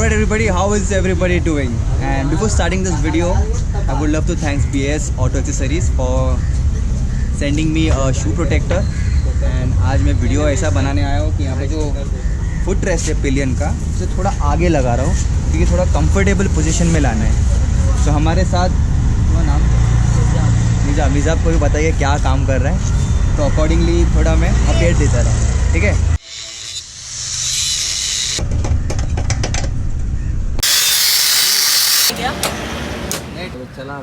Alright everybody, how is everybody doing? And before starting this video, I would love to thank BAS Auto Accessories for sending me a shoe protector. And आज मैं video ऐसा बनाने आया हूँ कि यहाँ पे जो फुट रेस्ट है पिलियन का, उसे थोड़ा आगे लगा रहा हूँ क्योंकि थोड़ा कंफर्टेबल पोजीशन में लाना है। तो हमारे साथ नाम मिजाब को भी बताइए क्या काम कर रहा है, तो अकॉर्डिंगली थोड़ा मैं अपडेट देता रहा, ठीक है। चला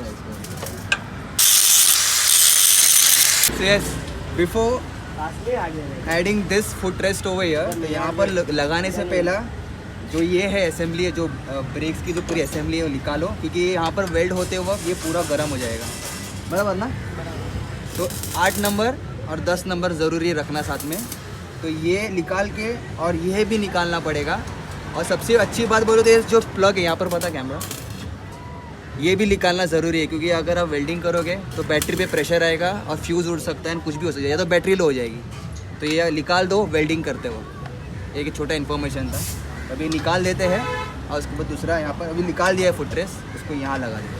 So yes, before adding this footrest over here, तो यहाँ पर लगाने से पहला जो ये है असेंबली है, जो ब्रेक्स की जो पूरी असेंबली है वो निकालो, क्योंकि यहाँ पर वेल्ड होते वक्त ये पूरा गर्म हो जाएगा, बराबर ना। तो 8 नंबर और 10 नंबर ज़रूरी रखना साथ में, तो ये निकाल के और ये भी निकालना पड़ेगा। और सबसे अच्छी बात बोलो तो ये जो प्लग है यहाँ पर, पता कैमरा, ये भी निकालना ज़रूरी है, क्योंकि अगर आप वेल्डिंग करोगे तो बैटरी पे प्रेशर आएगा और फ्यूज़ उड़ सकता है, कुछ भी हो सकता है, या तो बैटरी लो हो जाएगी। तो ये निकाल दो वेल्डिंग करते हो। एक छोटा इन्फॉर्मेशन था, अभी निकाल देते हैं। और उसके बाद दूसरा यहाँ पर अभी निकाल दिया है फुटरेस, उसको यहाँ लगा देते हैं।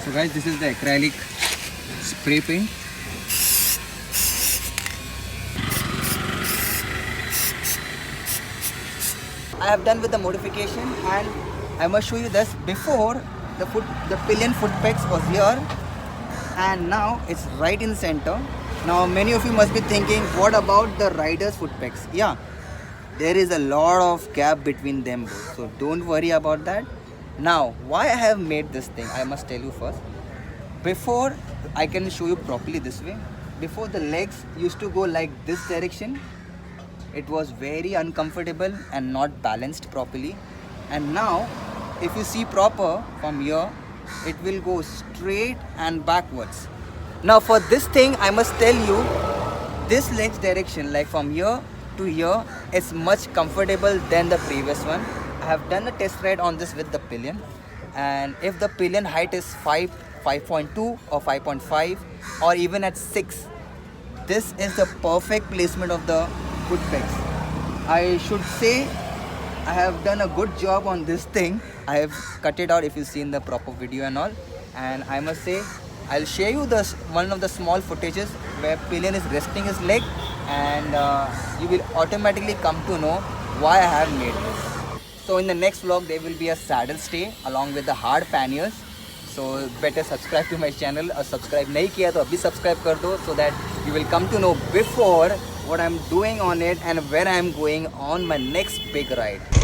So guys, this is the acrylic spray paint. I have done with the modification, and I must show you this. Before the pillion foot pegs was here, and now it's right in center. Now many of you must be thinking, what about the rider's foot pegs? Yeah, there is a lot of gap between them both, so don't worry about that. Now, why I have made this thing, I must tell you first. Before, I can show you properly this way. Before, the legs used to go like this direction. It was very uncomfortable and not balanced properly. And now, if you see proper from here, it will go straight and backwards. Now, for this thing, I must tell you, this legs direction, like from here to here, is much comfortable than the previous one. I have done a test ride on this with the pillion, and if the pillion height is 5.2 or 5.5 or even at 6, this is the perfect placement of the foot pegs. I should say I have done a good job on this thing. I have cut it out if you see in the proper video and all, and I must say I'll share you one of the small footages where pillion is resting his leg, and you will automatically come to know why I have made this. So in the next vlog there will be a saddle stay along with the hard panniers. So better subscribe to my channel, और subscribe नहीं किया तो अभी subscribe कर दो, so that you will come to know before what I'm doing on it and where I'm going on my next big ride.